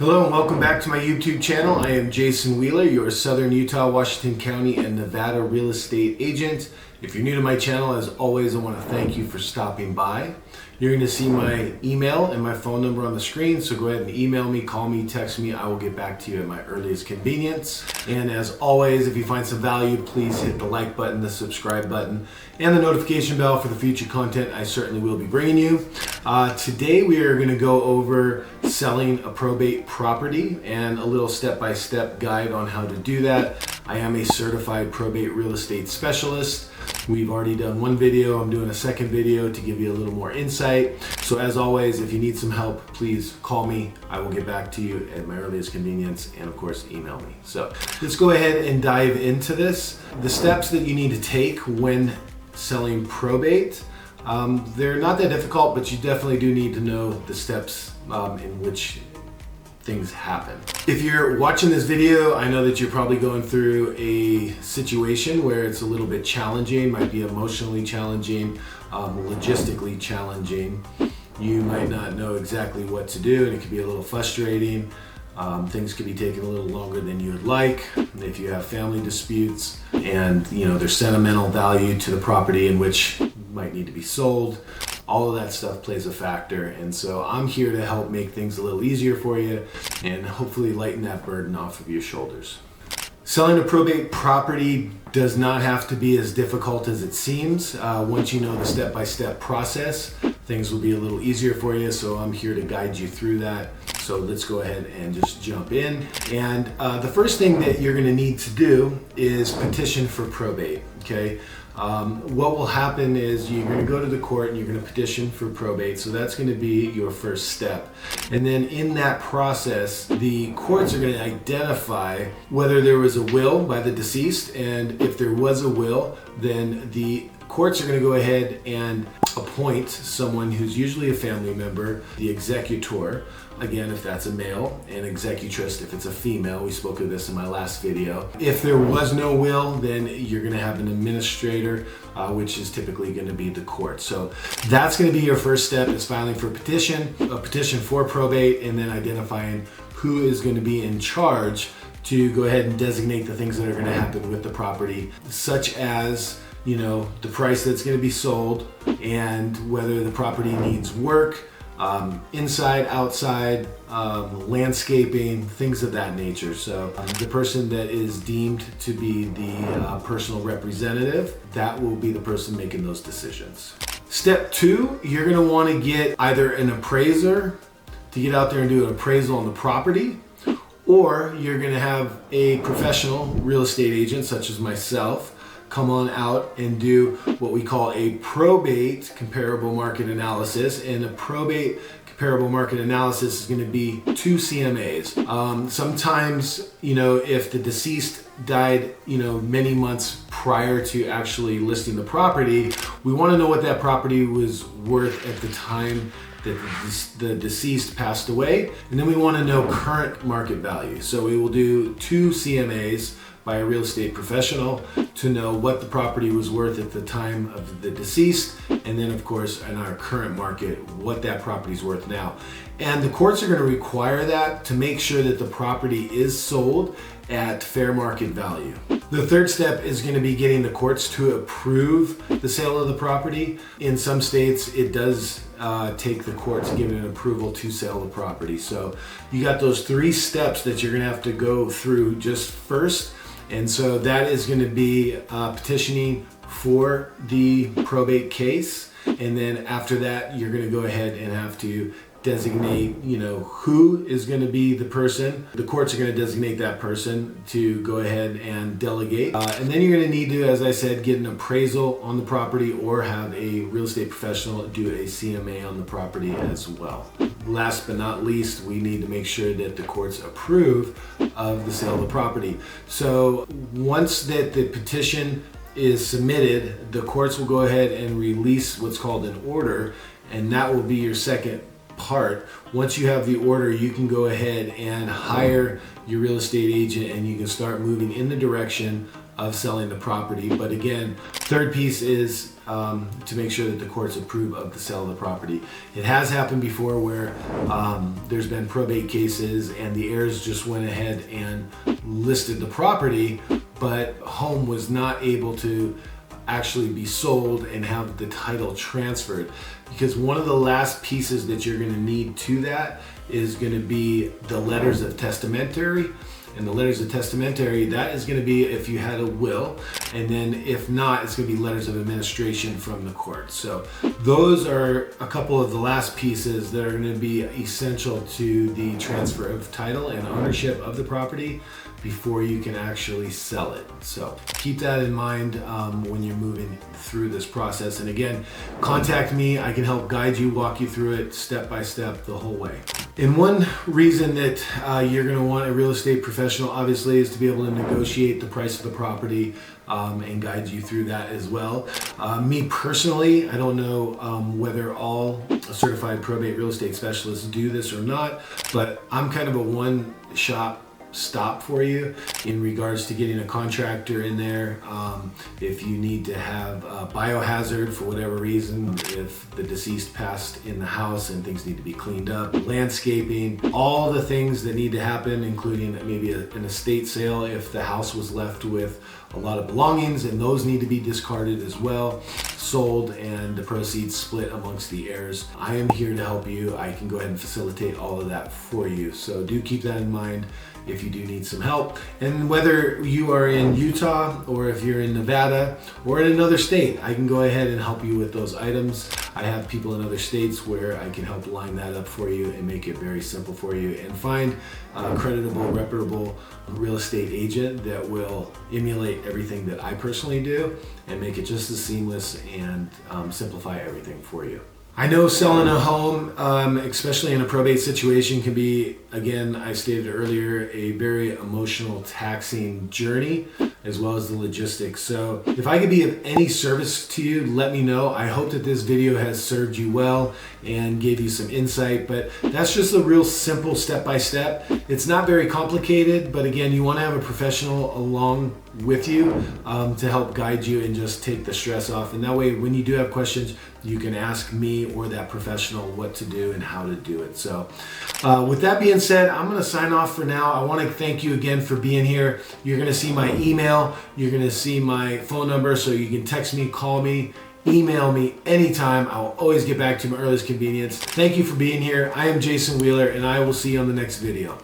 Hello and welcome back to my YouTube channel. I am Jason Wheeler, your Southern Utah, Washington County, and Nevada real estate agent. If you're new to my channel, as always, I want to thank you for stopping by. You're going to see my email and my phone number on the screen, so go ahead and email me, call me, text me. I will get back to you at my earliest convenience. And as always, if you find some value, please hit the like button, the subscribe button, and the notification bell for the future content I certainly will be bringing you. Today we are going to go over selling a probate property and a little step-by-step guide on how to do that. I am a certified probate real estate specialist. We've already done one video. I'm doing a second video to give you a little more insight. So as always, if you need some help, please call me. I will get back to you at my earliest convenience, and of course, email me. So let's go ahead and dive into this. The steps that you need to take when selling probate, they're not that difficult, but you definitely do need to know the steps in which things happen. If you're watching this video, I know that you're probably going through a situation where it's a little bit challenging, might be emotionally challenging, logistically challenging. You might not know exactly what to do, and it could be a little frustrating. Things could be taking a little longer than you would like. If you have family disputes and there's sentimental value to the property in which might need to be sold, all of that stuff plays a factor. And so I'm here to help make things a little easier for you and hopefully lighten that burden off of your shoulders. Selling a probate property does not have to be as difficult as it seems. Once you know the step-by-step process, things will be a little easier for you. So I'm here to guide you through that. So let's go ahead and just jump in. And the first thing that you're going to need to do is petition for probate. Okay. What will happen is you're going to go to the court and you're going to petition for probate. So that's going to be your first step. And then in that process, the courts are going to identify whether there was a will by the deceased. And if there was a will, then the courts are going to go ahead and appoint someone who's usually a family member, the executor, again if that's a male, and executress if it's a female. We spoke of this in my last video. If there was no will, then you're going to have an administrator, which is typically going to be the court. So that's going to be your first step, is filing for a petition for probate, and then identifying who is going to be in charge to go ahead and designate the things that are going to happen with the property, such as the price that's going to be sold and whether the property needs work, inside, outside, landscaping, things of that nature. So the person that is deemed to be the personal representative, that will be the person making those decisions. Step 2, you're going to want to get either an appraiser to get out there and do an appraisal on the property, or you're going to have a professional real estate agent such as myself come on out and do what we call a probate comparable market analysis. And a probate comparable market analysis is going to be 2 CMAs. Sometimes, if the deceased died, many months prior to actually listing the property, we want to know what that property was worth at the time that the deceased passed away. And then we want to know current market value. So we will do 2 CMAs by a real estate professional to know what the property was worth at the time of the deceased, and then of course in our current market what that property is worth now. And the courts are going to require that to make sure that the property is sold at fair market value. The third step is going to be getting the courts to approve the sale of the property. In some states it does take the courts giving an approval to sell the property. So you got those 3 steps that you're going to have to go through just first. And so that is going to be petitioning for the probate case. And then after that, you're going to go ahead and have to designate, who is going to be the person. The courts are going to designate that person to go ahead and delegate. And then you're going to need to, as I said, get an appraisal on the property or have a real estate professional do a CMA on the property as well. Last but not least, we need to make sure that the courts approve of the sale of the property. So once that the petition is submitted, the courts will go ahead and release what's called an order, and that will be your second part. Once you have the order, you can go ahead and hire your real estate agent and you can start moving in the direction of selling the property. But again, third piece is to make sure that the courts approve of the sale of the property. It has happened before where there's been probate cases and the heirs just went ahead and listed the property, but home was not able to actually be sold and have the title transferred, because one of the last pieces that you're going to need to that is going to be the letters of testamentary. And the letters of testamentary, that is going to be if you had a will, and then if not, it's going to be letters of administration from the court. So those are a couple of the last pieces that are going to be essential to the transfer of title and ownership of the property before you can actually sell it. So keep that in mind when you're moving through this process. And again, contact me. I can help guide you, walk you through it step by step the whole way. And one reason that you're going to want a real estate professional, obviously, is to be able to negotiate the price of the property and guide you through that as well. Me personally, I don't know whether all certified probate real estate specialists do this or not, but I'm kind of a one-shop stop for you in regards to getting a contractor in there. If you need to have a biohazard for whatever reason, if the deceased passed in the house and things need to be cleaned up, landscaping, all the things that need to happen, including maybe an estate sale if the house was left with a lot of belongings and those need to be discarded as well, sold, and the proceeds split amongst the heirs. I am here to help you. I can go ahead and facilitate all of that for you. So do keep that in mind if you do need some help. And whether you are in Utah or if you're in Nevada or in another state, I can go ahead and help you with those items. I have people in other states where I can help line that up for you and make it very simple for you, and find a creditable, reputable real estate agent that will emulate everything that I personally do and make it just as seamless and simplify everything for you. I know selling a home, especially in a probate situation, can be, again, I stated earlier, a very emotional, taxing journey, as well as the logistics. So if I could be of any service to you, let me know. I hope that this video has served you well and gave you some insight, but that's just a real simple step-by-step. It's not very complicated, but again, you want to have a professional along with you to help guide you and just take the stress off. And that way, when you do have questions, you can ask me or that professional what to do and how to do it. So with that being said, I'm going to sign off for now. I want to thank you again for being here. You're going to see my email. You're going to see my phone number, so you can text me, call me, email me anytime. I will always get back to you at my earliest convenience. Thank you for being here. I am Jason Wheeler, and I will see you on the next video.